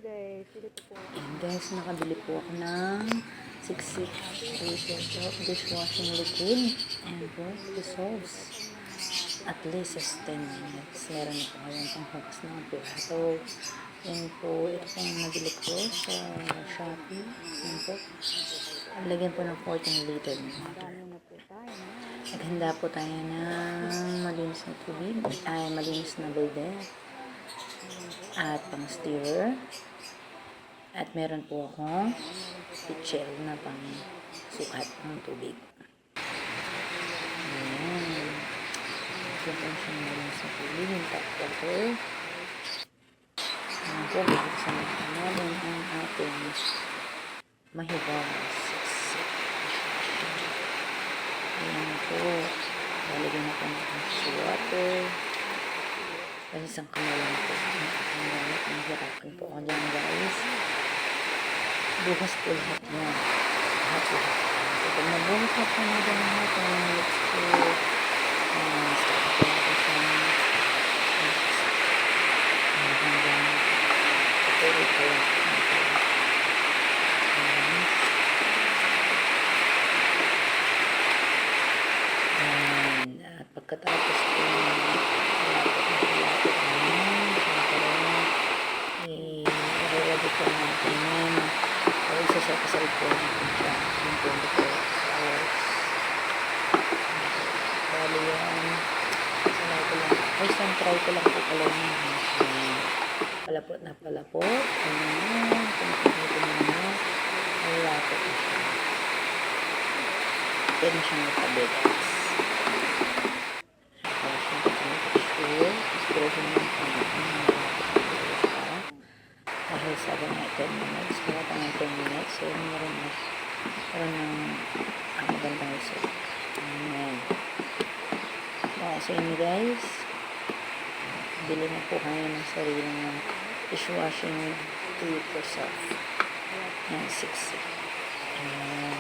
And guys, nakabili po ako ng 6 liters of dishwashing liquid. And po, dissolves. At least is 10 minutes. Meron na po ngayon pang hukas ng plato. Yan po, ito po yung nabili ko sa Shopee. Yan po. Lagyan po ng 14 liter ng water. Naghanda po tayo ng malinis na tubig. Ay, malinis na balde. At pang stirrer. At meron po akong pitchel na pang sukat ng tubig. Ayan. Ito po siyang malinis na tubig. Yung top water. Ayan po, buksan natin ang ating mahiwagas. Ayan po. Lalagyan natin sa water. Isang kamay lang po. Ang gamit. Ang hirapan po ako dyan, guys. Bukas po lahat niya. Lahat. So, pag nabukas na po na dyan natin, let's go. Start po natin siya. Hanggang ito lang. At pagkatapos po i-ready po natin yan o isa-set-aside po natin siya yung 24 hours. Bali yan try ko lang po pala yun. Palapot na palapot. Ayan. Pinapagin na malapot na siya. Pwede siyang itabi, guys. Dahil sabi nga 10 minutes, kaya tangang 10 minutes, so meron ng magandang result. Amen. So yun guys, bili na po kayo ng sarili ng dishwashing to yourself. Yan, 6. Ayan.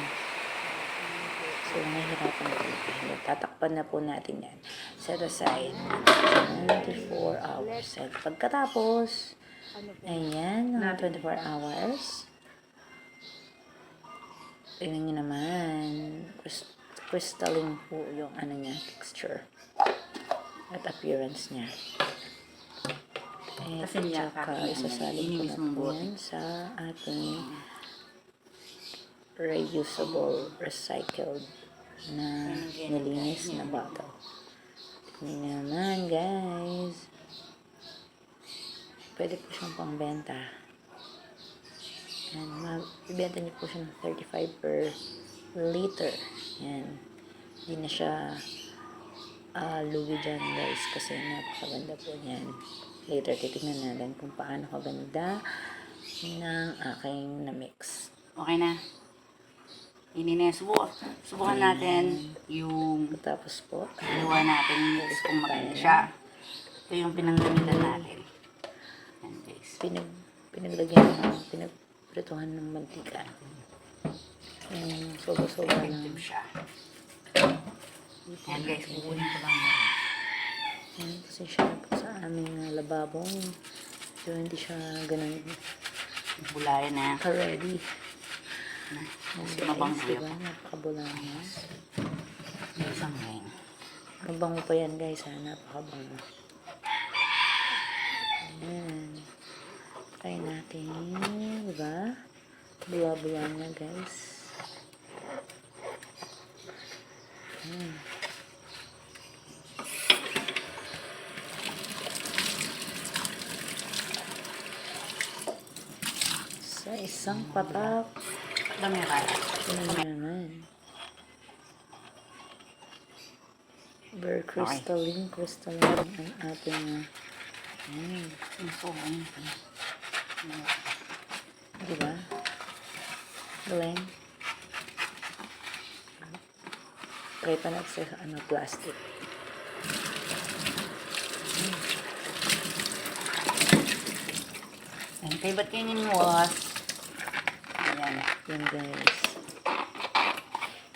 So, mahirapan na po. Tatakpan na po natin yan. Set aside 24 hours. At pagkatapos, ayan, 24 hours. Tingnan nyo naman. Crystalline po yung ano niya, texture. At appearance niya. At saka isasalin ko na po yan sa ating reusable, recycled na nilinis na bottle. Tingnan naman, guys. Pwede po siyang pangbenta. Yan, ibenta niyo po siya ng 35 per liter. Yan. Hindi na siya lugi dyan, guys, kasi napakaganda po yan. Later, titignan natin kung paano kaganda ng aking na-mix. Okay na. Ini na subukan natin yung tapos po ginawa natin kung maganda siya. Ito yung pinanggamitan natin. Yan guys. Pinagprituhan ng mantika. Soba-soba lang siya. Yan guys, kukunin ko lang yan. Kasi siya po sa aming lababong. So hindi siya ganun bulayan na. Ka-ready. Mabango yun. Diba? Napakabulang niya. Isang ngayon. Mabango pa yan, guys, ha? Napakabango. Ayan. Try natin. Diba? Bula-bula na, guys. Ayan. Sa isang patak. Dami kaya. Ano naman. Very crystalline ang ating diba? Galing. Try pa natin sa plastic. And favorite kainin was ayan. Yan, guys.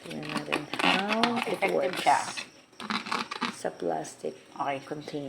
Tingnan natin how it works siya sa plastic okay container.